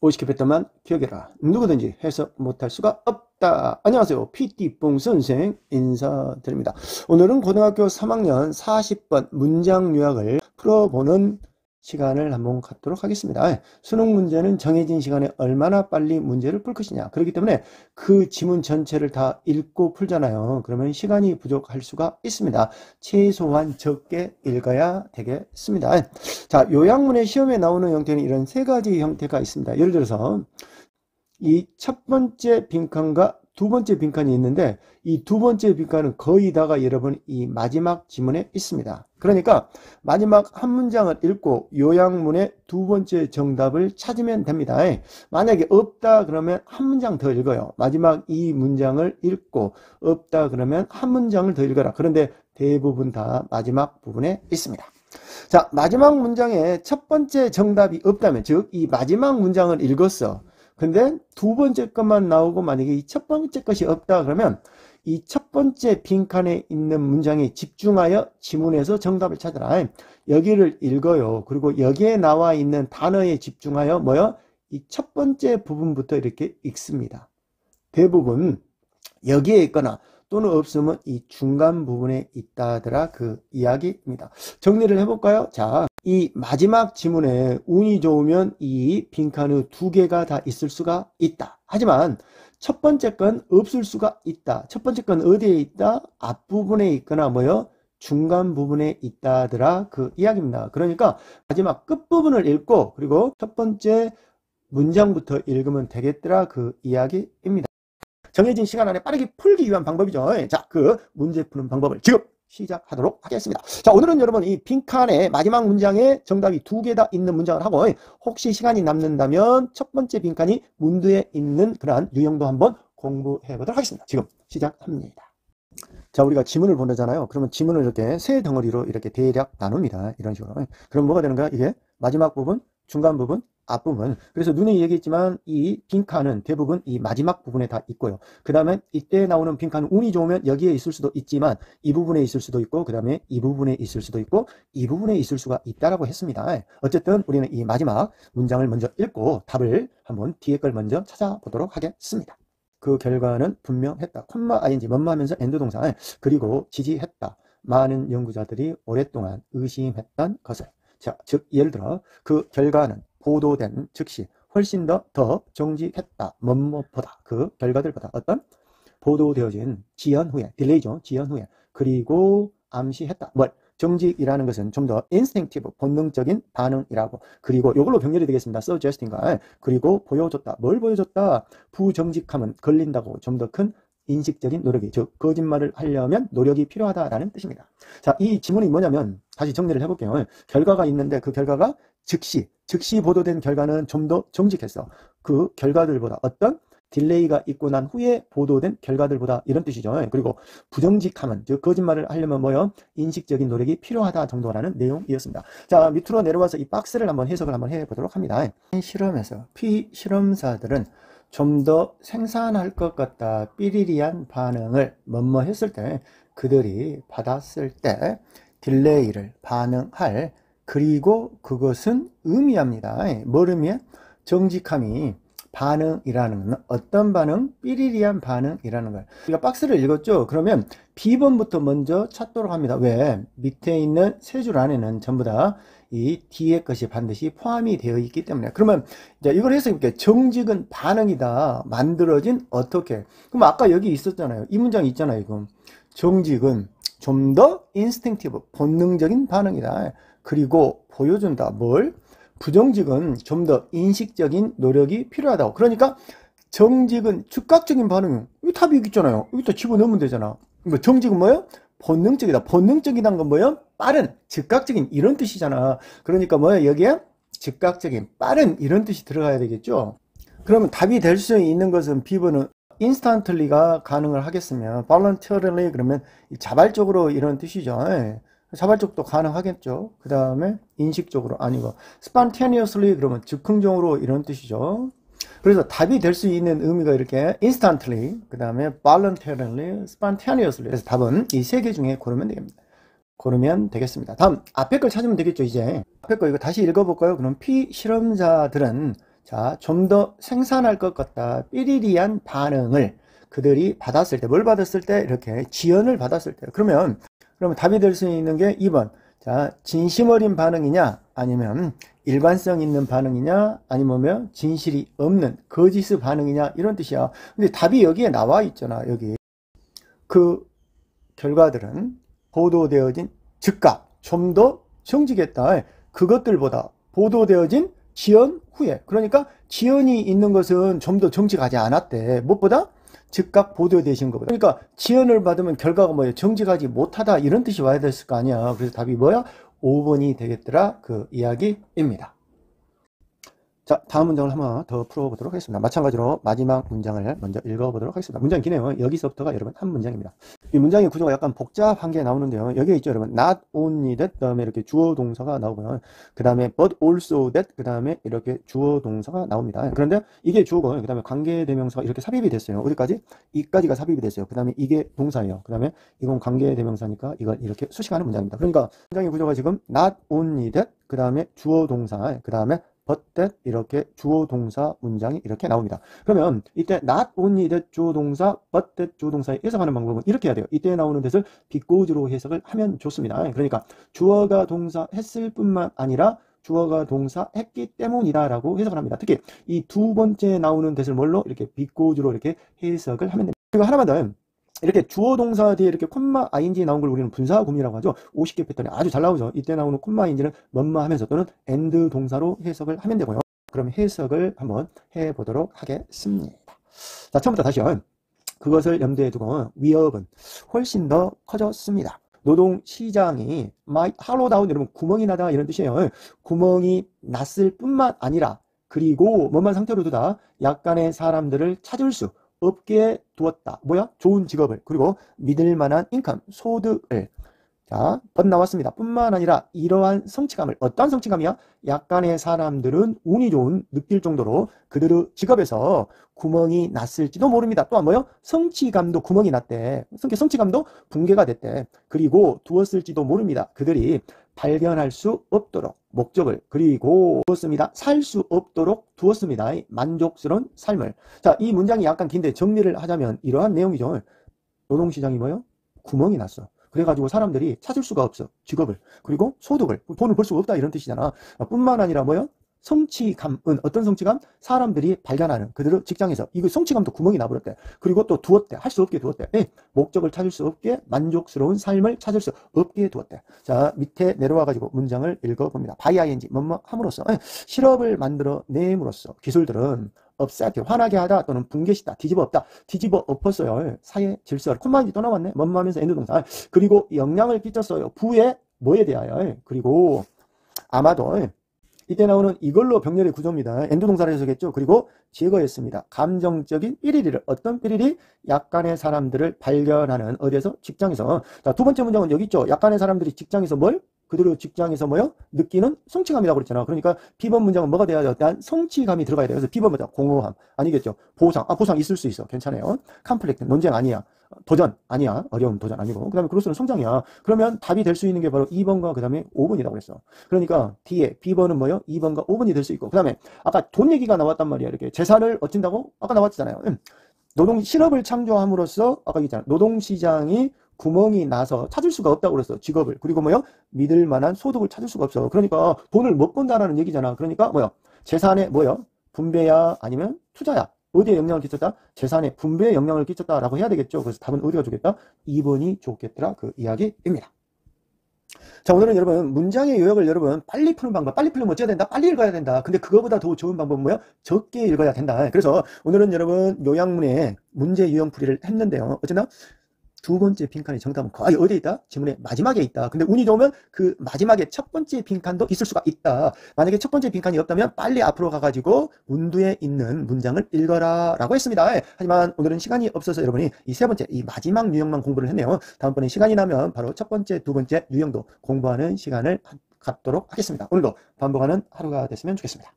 50회 동안 기억해라. 누구든지 해석 못할 수가 없다. 안녕하세요. PT뽕 선생 인사드립니다. 오늘은 고등학교 3학년 40번 문장 요약을 풀어보는 시간을 한번 갖도록 하겠습니다. 수능 문제는 정해진 시간에 얼마나 빨리 문제를 풀 것이냐. 그렇기 때문에 그 지문 전체를 다 읽고 풀잖아요. 그러면 시간이 부족할 수가 있습니다. 최소한 적게 읽어야 되겠습니다. 자, 요약문의 시험에 나오는 형태는 이런 세 가지 형태가 있습니다. 예를 들어서 이 첫 번째 빈칸과 두 번째 빈칸이 있는데 이 두 번째 빈칸은 거의 다가 여러분 이 마지막 지문에 있습니다. 그러니까 마지막 한 문장을 읽고 요약문의 두 번째 정답을 찾으면 됩니다. 만약에 없다 그러면 한 문장 더 읽어요. 마지막 이 문장을 읽고 없다 그러면 한 문장을 더 읽어라. 그런데 대부분 다 마지막 부분에 있습니다. 자, 마지막 문장에 첫 번째 정답이 없다면, 즉 이 마지막 문장을 읽었어. 근데 두 번째 것만 나오고 만약에 이 첫 번째 것이 없다 그러면 이 첫 번째 빈칸에 있는 문장에 집중하여 지문에서 정답을 찾아라. 여기를 읽어요. 그리고 여기에 나와 있는 단어에 집중하여 뭐요? 이 첫 번째 부분부터 이렇게 읽습니다. 대부분 여기에 있거나 또는 없으면 이 중간 부분에 있다더라 그 이야기입니다. 정리를 해볼까요? 자, 이 마지막 지문에 운이 좋으면 이 빈칸의 두 개가 다 있을 수가 있다. 하지만 첫 번째 건 없을 수가 있다. 첫 번째 건 어디에 있다? 앞부분에 있거나 뭐요? 중간 부분에 있다더라 그 이야기입니다. 그러니까 마지막 끝부분을 읽고 그리고 첫 번째 문장부터 읽으면 되겠더라 그 이야기입니다. 정해진 시간 안에 빠르게 풀기 위한 방법이죠. 자, 그 문제 푸는 방법을 지금 시작하도록 하겠습니다. 자, 오늘은 여러분 이 빈칸에 마지막 문장에 정답이 두 개 다 있는 문장을 하고 혹시 시간이 남는다면 첫 번째 빈칸이 문두에 있는 그러한 유형도 한번 공부해 보도록 하겠습니다. 지금 시작합니다. 자, 우리가 지문을 보내잖아요. 그러면 지문을 이렇게 세 덩어리로 이렇게 대략 나눕니다. 이런 식으로. 그럼 뭐가 되는 거야? 이게 마지막 부분, 중간 부분, 앞부분. 그래서 눈에 얘기했지만 이 빈칸은 대부분 이 마지막 부분에 다 있고요. 그 다음에 이때 나오는 빈칸은 운이 좋으면 여기에 있을 수도 있지만 이 부분에 있을 수도 있고 그 다음에 이 부분에 있을 수도 있고 이 부분에 있을 수가 있다라고 했습니다. 어쨌든 우리는 이 마지막 문장을 먼저 읽고 답을 한번 뒤에 걸 먼저 찾아보도록 하겠습니다. 그 결과는 분명했다. 콤마 ing 뭐뭐 하면서 엔드 동사 그리고 지지했다. 많은 연구자들이 오랫동안 의심했던 것을. 자, 즉 예를 들어 그 결과는 보도된 즉시 훨씬 더 정직했다. 뭐뭐보다 그 결과들보다 어떤 보도되어진 지연 후에 딜레이죠. 지연 후에 그리고 암시했다. 뭘 정직이라는 것은 좀 더 인스팅티브 본능적인 반응이라고 그리고 이걸로 병렬이 되겠습니다. suggesting과 그리고 보여줬다. 뭘 보여줬다? 부정직함은 걸린다고 좀 더 큰 인식적인 노력이 즉 거짓말을 하려면 노력이 필요하다라는 뜻입니다. 자, 이 지문이 뭐냐면 다시 정리를 해볼게요. 결과가 있는데 그 결과가 즉시 보도된 결과는 좀 더 정직했어. 그 결과들보다 어떤 딜레이가 있고 난 후에 보도된 결과들보다 이런 뜻이죠. 그리고 부정직함은 즉 거짓말을 하려면 뭐요? 인식적인 노력이 필요하다 정도라는 내용이었습니다. 자, 밑으로 내려와서 이 박스를 한번 해석을 한번 해보도록 합니다. 실험에서 피실험사들은 좀 더 생산할 것 같다 삐리리한 반응을 뭐뭐 했을 때 그들이 받았을 때 딜레이를 반응할 그리고 그것은 의미합니다. 뭘 의미해? 정직함이 반응이라는 건 어떤 반응? 삐리리한 반응이라는 거예요. 우리가 박스를 읽었죠? 그러면 B번부터 먼저 찾도록 합니다. 왜? 밑에 있는 세 줄 안에는 전부 다 이 뒤에 것이 반드시 포함이 되어 있기 때문에. 그러면 이제 이걸 해석해볼게요. 정직은 반응이다. 만들어진 어떻게? 그럼 아까 여기 있었잖아요. 이 문장이 있잖아요. 이거. 정직은 좀 더 인스팅티브 본능적인 반응이다. 그리고 보여준다. 뭘? 부정직은 좀 더 인식적인 노력이 필요하다고. 그러니까 정직은 즉각적인 반응. 이 답이 여기 있잖아요. 여기다 집어넣으면 되잖아. 그러니까 정직은 뭐예요? 본능적이다. 본능적이란 건 뭐예요? 빠른, 즉각적인 이런 뜻이잖아. 그러니까 뭐예요? 여기에 즉각적인, 빠른 이런 뜻이 들어가야 되겠죠. 그러면 답이 될 수 있는 것은 B번은 instantly가 가능을 하겠으면 voluntarily 그러면 자발적으로 이런 뜻이죠. 자발적도 가능하겠죠. 그 다음에 인식적으로 아니고 spontaneously 그러면 즉흥적으로 이런 뜻이죠. 그래서 답이 될 수 있는 의미가 이렇게 instantly 그 다음에 voluntarily, spontaneously 그래서 답은 이 세 개 중에 고르면 되겠습니다. 다음 앞에 걸 찾으면 되겠죠. 이제 앞에 거 이거 다시 읽어볼까요? 그럼 피실험자들은 자, 좀 더 생산할 것 같다. 삐리리한 반응을 그들이 받았을 때, 뭘 받았을 때? 이렇게 지연을 받았을 때. 그러면 답이 될 수 있는 게 2번. 자, 진심 어린 반응이냐? 아니면 일관성 있는 반응이냐? 아니면 진실이 없는 거짓의 반응이냐? 이런 뜻이야. 근데 답이 여기에 나와 있잖아, 여기. 그 결과들은 보도되어진 즉각, 좀 더 정직했다. 그것들보다 보도되어진 지연 후에. 그러니까 지연이 있는 것은 좀 더 정직하지 않았대. 무엇보다? 즉각 보도되신 것보다. 그러니까 지연을 받으면 결과가 뭐예요? 정직하지 못하다 이런 뜻이 와야 됐을 거 아니야. 그래서 답이 뭐야? 5번이 되겠더라. 그 이야기입니다. 자, 다음 문장을 한번 더 풀어보도록 하겠습니다. 마찬가지로 마지막 문장을 먼저 읽어보도록 하겠습니다. 문장이 기네요. 여기서부터가 여러분 한 문장입니다. 이 문장의 구조가 약간 복잡한 게 나오는데요. 여기에 있죠, 여러분. Not only that, 그 다음에 이렇게 주어 동사가 나오고요. 그 다음에 but also that, 그 다음에 이렇게 주어 동사가 나옵니다. 그런데 이게 주어고, 그 다음에 관계대명사가 이렇게 삽입이 됐어요. 어디까지? 이까지가 삽입이 됐어요. 그 다음에 이게 동사예요. 그 다음에 이건 관계대명사니까 이걸 이렇게 수식하는 문장입니다. 그러니까 문장의 구조가 지금 not only that, 그 다음에 주어 동사, 그 다음에 but that 이렇게 주어 동사 문장이 이렇게 나옵니다. 그러면 이때 not only that 주어 동사, but that 주어 동사에 해석하는 방법은 이렇게 해야 돼요. 이때 나오는 것을 because로 해석을 하면 좋습니다. 그러니까 주어가 동사 했을 뿐만 아니라 주어가 동사 했기 때문이다 라고 해석을 합니다. 특히 이 두 번째 나오는 것을 뭘로? 이렇게 because로 이렇게 해석을 하면 됩니다. 그리고 하나만 더. 이렇게 주어 동사 뒤에 이렇게 콤마 ing 나온 걸 우리는 분사 구문이라고 하죠. 50개 패턴이 아주 잘 나오죠. 이때 나오는 콤마 ing는 뭐뭐 하면서 또는 and 동사로 해석을 하면 되고요. 그럼 해석을 한번 해보도록 하겠습니다. 자, 처음부터 다시요. 그것을 염두에 두고 위협은 훨씬 더 커졌습니다. 노동시장이 might hollow down, 여러분 구멍이 나다 이런 뜻이에요. 구멍이 났을 뿐만 아니라 그리고 뭐만 상태로 두다 약간의 사람들을 찾을 수 없게 두었다. 뭐야? 좋은 직업을. 그리고 믿을 만한 인컴, 소득을. 자, but 나왔습니다. 뿐만 아니라 이러한 성취감을. 어떤 성취감이야? 약간의 사람들은 운이 좋은 느낄 정도로 그들의 직업에서 구멍이 났을지도 모릅니다. 또한 뭐요? 성취감도 구멍이 났대. 성취감도 붕괴가 됐대. 그리고 두었을지도 모릅니다. 그들이 발견할 수 없도록 목적을 그리고 두었습니다. 살 수 없도록 두었습니다. 만족스러운 삶을. 자, 이 문장이 약간 긴데 정리를 하자면 이러한 내용이죠. 노동시장이 뭐요? 구멍이 났어. 그래가지고 사람들이 찾을 수가 없어. 직업을. 그리고 소득을. 돈을 벌 수가 없다 이런 뜻이잖아. 뿐만 아니라 뭐요? 성취감은 어떤 성취감? 사람들이 발견하는 그들의 직장에서 이거 성취감도 구멍이 나버렸대. 그리고 또 두었대. 할 수 없게 두었대. 목적을 찾을 수 없게 만족스러운 삶을 찾을 수 없게 두었대. 자, 밑에 내려와가지고 문장을 읽어봅니다. by ing 뭐뭐 함으로써 실업을 만들어 내므로써 기술들은 upset 화나게 하다 또는 붕괴시다 뒤집어 엎다 뒤집어 엎었어요. 사회 질서를 콤마인지 또 나왔네. 뭐뭐 하면서 엔드 동사. 그리고 영향을 끼쳤어요. 부의 뭐에 대하여. 그리고 아마도 이때 나오는 이걸로 병렬의 구조입니다. 엔드 동사를 해석했죠. 그리고 제거했습니다. 감정적인 삐리리를. 어떤 삐리리? 약간의 사람들을 발견하는 어디에서? 직장에서. 자, 두 번째 문장은 여기 있죠. 약간의 사람들이 직장에서 뭘? 그들의 직장에서 뭐요? 느끼는 성취감이라고 그랬잖아. 그러니까 B번 문장은 뭐가 돼야 돼요? 일단 성취감이 들어가야 돼요. 그래서 B번 문장 공허함 아니겠죠. 보상. 보상 있을 수 있어. 괜찮아요. 컴플렉트 논쟁 아니야. 도전 아니야. 어려운 도전 아니고. 그 다음에 그로서는 성장이야. 그러면 답이 될 수 있는 게 바로 2번과 그 다음에 5번이라고 그랬어. 그러니까 뒤에 B번은 뭐요? 2번과 5번이 될 수 있고. 그 다음에 아까 돈 얘기가 나왔단 말이야. 이렇게 재산을 얻힌다고? 아까 나왔잖아요. 실업을 창조함으로써 아까 얘기했잖아. 노동시장이 구멍이 나서 찾을 수가 없다고 그랬어. 직업을. 그리고 뭐요? 믿을 만한 소득을 찾을 수가 없어. 그러니까 돈을 못 번다라는 얘기잖아. 그러니까 뭐요? 재산의 뭐요? 분배야 아니면 투자야. 어디에 영향을 끼쳤다? 재산의 분배에 영향을 끼쳤다라고 해야 되겠죠. 그래서 답은 어디가 좋겠다? 2번이 좋겠더라. 그 이야기입니다. 자, 오늘은 여러분 문장의 요약을 여러분 빨리 푸는 방법. 빨리 풀려면 어째야 된다? 빨리 읽어야 된다. 근데 그거보다 더 좋은 방법은 뭐야? 적게 읽어야 된다. 그래서 오늘은 여러분 요약문에 문제 유형풀이를 했는데요. 어쨌나? 두 번째 빈칸의 정답은 어디에 있다? 지문의 마지막에 있다. 근데 운이 좋으면 그 마지막에 첫 번째 빈칸도 있을 수가 있다. 만약에 첫 번째 빈칸이 없다면 빨리 앞으로 가가지고 문두에 있는 문장을 읽어라 라고 했습니다. 하지만 오늘은 시간이 없어서 여러분이 이 세 번째, 이 마지막 유형만 공부를 했네요. 다음번에 시간이 나면 바로 첫 번째, 두 번째 유형도 공부하는 시간을 갖도록 하겠습니다. 오늘도 반복하는 하루가 됐으면 좋겠습니다.